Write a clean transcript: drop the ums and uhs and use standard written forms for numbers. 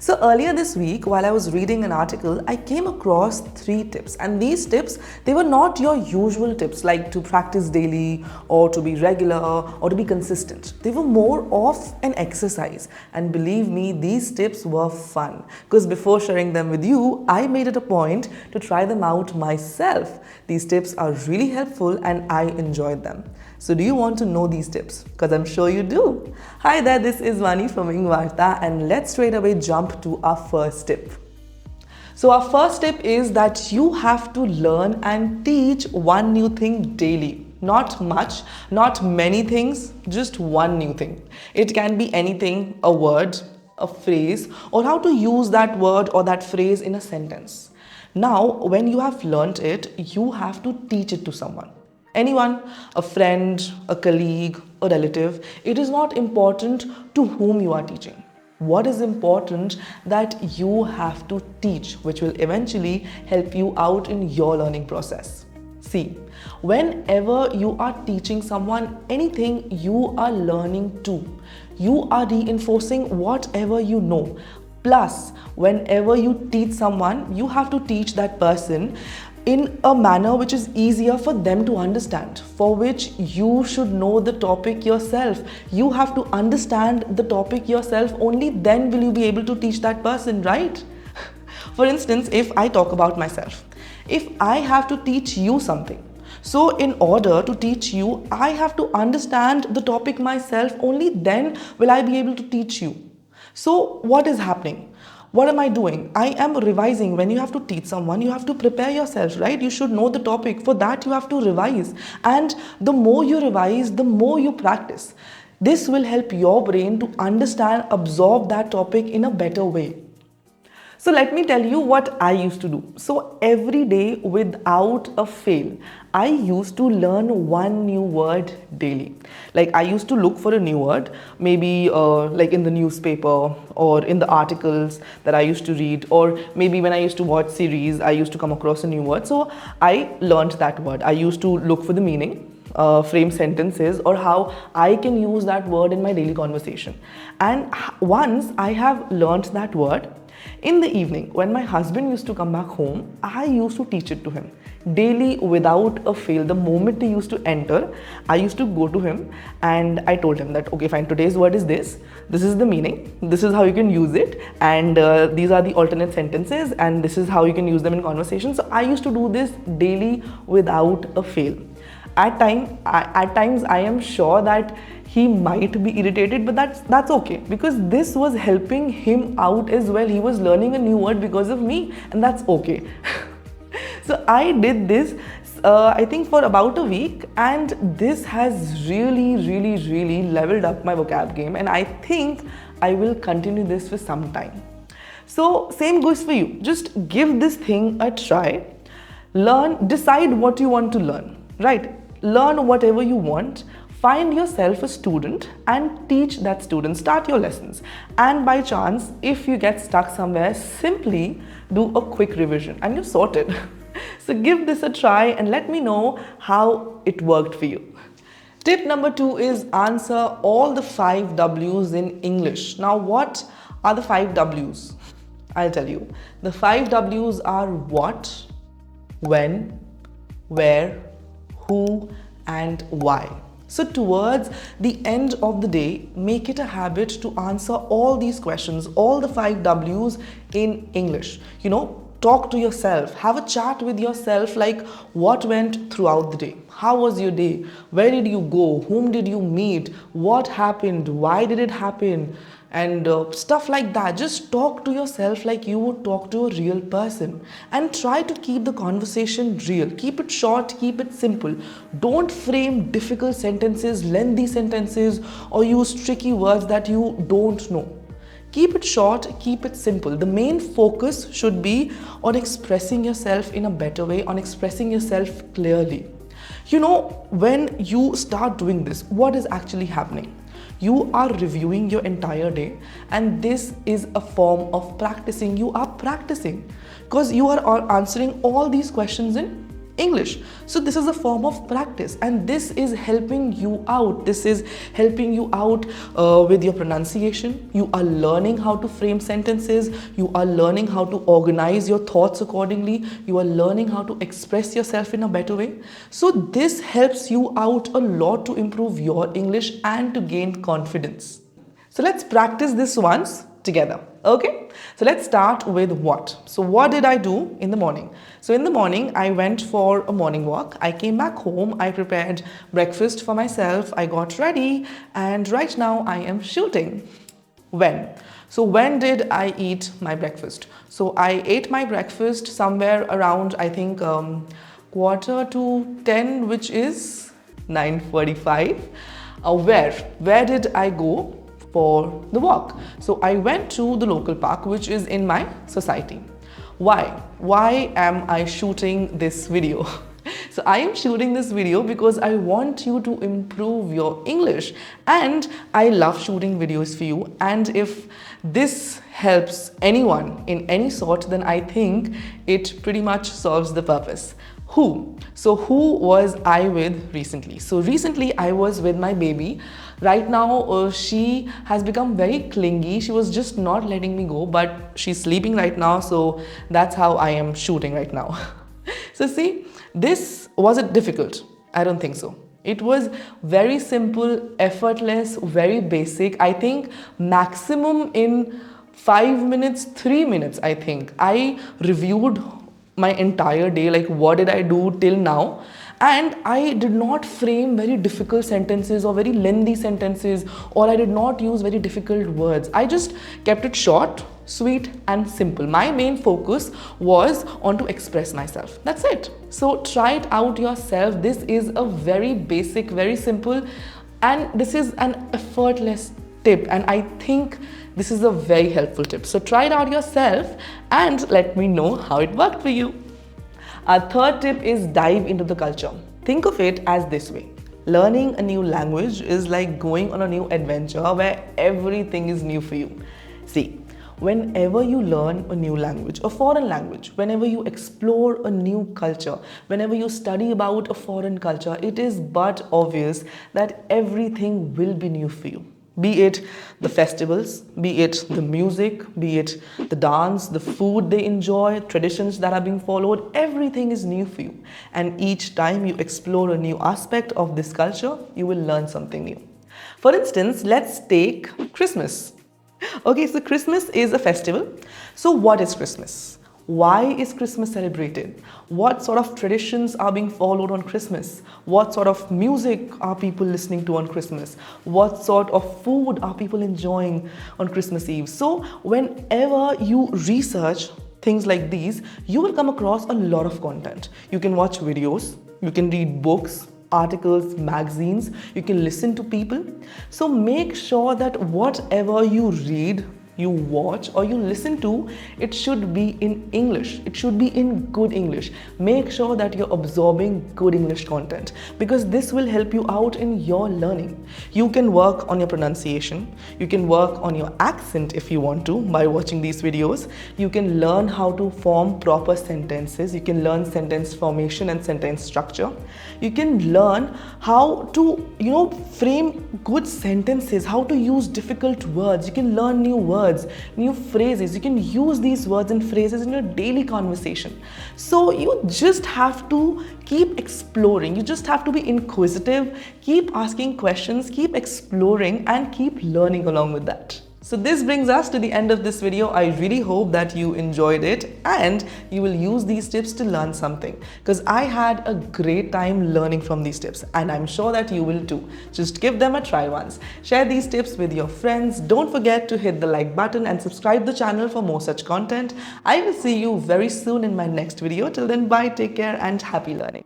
So earlier this week, while I was reading an article, I came across 3 tips. And these tips, they were not your usual tips like to practice daily or to be regular or to be consistent. They were more of an exercise. And believe me, these tips were fun. Because before sharing them with you, I made it a point to try them out myself. These tips are really helpful and I enjoyed them. So do you want to know these tips? Because I'm sure you do. Hi there, this is Vani from Ingvarta and let's straight away jump to our first tip. So our first tip is that you have to learn and teach one new thing daily. Not much, not many things, just one new thing. It can be anything, a word, a phrase, or how to use that word or that phrase in a sentence. Now, when you have learnt it, you have to teach it to someone. Anyone, a friend, a colleague, a relative, it is not important to whom you are teaching. What is important that you have to teach, which will eventually help you out in your learning process. See, whenever you are teaching someone anything, you are learning too. You are reinforcing whatever you know. Plus, whenever you teach someone, you have to teach that person in a manner which is easier for them to understand, for which you should know the topic yourself. You have to understand the topic yourself, only then will you be able to teach that person, right? For instance, if I talk about myself, if I have to teach you something, so in order to teach you, I have to understand the topic myself, only then will I be able to teach you. So what is happening? What am I doing? I am revising. When you have to teach someone, you have to prepare yourself, right? You should know the topic. For that, you have to revise. And the more you revise, the more you practice. This will help your brain to understand, absorb that topic in a better way. So let me tell you what I used to do. So every day without a fail, I used to learn one new word daily. Like I used to look for a new word, maybe like in the newspaper or in the articles that I used to read, or maybe when I used to watch series, I used to come across a new word. So I learned that word. I used to look for the meaning, frame sentences, or how I can use that word in my daily conversation. And once I have learned that word, in the evening, when my husband used to come back home, I used to teach it to him daily without a fail. The moment he used to enter, I used to go to him and I told him that, okay, fine, today's word is this is the meaning, this is how you can use it, and these are the alternate sentences, and this is how you can use them in conversation. So I used to do this daily without a fail. At times I am sure that he might be irritated, but that's okay, because this was helping him out as well. He was learning a new word because of me, and that's okay. So I did this I think for about a week, and this has really leveled up my vocab game, and I think I will continue this for some time. So same goes for you. Just give this thing a try. Learn, decide what you want to learn, right? Learn whatever you want. Find yourself a student and teach that student. Start your lessons. And by chance, if you get stuck somewhere, simply do a quick revision and you're sorted. So give this a try and let me know how it worked for you. Tip number 2 is answer all the 5 W's in English. Now, what are the 5 W's? I'll tell you. The 5 W's are what, when, where, who, and why. So towards the end of the day, make it a habit to answer all these questions, all the 5 W's in English. You know, talk to yourself, have a chat with yourself, like what went throughout the day? How was your day? Where did you go? Whom did you meet? What happened? Why did it happen? And stuff like that. Just talk to yourself like you would talk to a real person, and try to keep the conversation real. Keep it short, keep it simple. Don't frame difficult sentences, lengthy sentences, or use tricky words that you don't know. Keep it short, keep it simple. The main focus should be on expressing yourself in a better way, on expressing yourself clearly. You know, when you start doing this, what is actually happening? You are reviewing your entire day, and this is a form of practicing. You are practicing because you are answering all these questions in English. So this is a form of practice, and this is helping you out. This is helping you out with your pronunciation. You are learning how to frame sentences. You are learning how to organize your thoughts accordingly. You are learning how to express yourself in a better way. So this helps you out a lot to improve your English and to gain confidence. So let's practice this once together. Okay, so let's start with what. So what did I do in the morning? So in the morning, I went for a morning walk. I came back home. I prepared breakfast for myself. I got ready, and right now I am shooting. When? So when did I eat my breakfast? So I ate my breakfast somewhere around, I think, quarter to 10, which is 9:45. Where did I go for the walk? So I went to the local park, which is in my society. Why am I shooting this video? So I am shooting this video because I want you to improve your English, and I love shooting videos for you. And if this helps anyone in any sort, then I think it pretty much serves the purpose. Who? So who was I with recently? So recently I was with my baby. Right now she has become very clingy. She was just not letting me go, but she's sleeping right now. So that's how I am shooting right now. So see, was it difficult? I don't think so. It was very simple, effortless, very basic. I think maximum in 5 minutes, 3 minutes, I think. I reviewed my entire day, like what did I do till now, and I did not frame very difficult sentences or very lengthy sentences, or I did not use very difficult words. I just kept it short, sweet and simple. My main focus was on to express myself. That's it. So try it out yourself. This is a very basic, very simple, and this is an effortless tip, and I think this is a very helpful tip. So try it out yourself and let me know how it worked for you. Our third tip is dive into the culture. Think of it as this way. Learning a new language is like going on a new adventure where everything is new for you. See, whenever you learn a new language, a foreign language, whenever you explore a new culture, whenever you study about a foreign culture, it is but obvious that everything will be new for you. Be it the festivals, be it the music, be it the dance, the food they enjoy, traditions that are being followed, everything is new for you. And each time you explore a new aspect of this culture, you will learn something new. For instance, let's take Christmas. Okay, so Christmas is a festival. So what is Christmas? Why is Christmas celebrated? What sort of traditions are being followed on Christmas? What sort of music are people listening to on Christmas? What sort of food are people enjoying on Christmas Eve? So whenever you research things like these, you will come across a lot of content. You can watch videos, you can read books, articles, magazines, you can listen to people. So make sure that whatever you read, you watch or you listen to, it should be in English. It should be in good English. Make sure that you're absorbing good English content, because this will help you out in your learning. You can work on your pronunciation. You can work on your accent if you want to by watching these videos. You can learn how to form proper sentences. You can learn sentence formation and sentence structure. You can learn how to, frame good sentences, how to use difficult words. You can learn new words, new phrases. You can use these words and phrases in your daily conversation. So you just have to keep exploring. You just have to be inquisitive, keep asking questions, keep exploring, and keep learning along with that. So this brings us to the end of this video. I really hope that you enjoyed it and you will use these tips to learn something, because I had a great time learning from these tips, and I'm sure that you will too. Just give them a try once. Share these tips with your friends. Don't forget to hit the like button and subscribe the channel for more such content. I will see you very soon in my next video. Till then, bye, take care, and happy learning.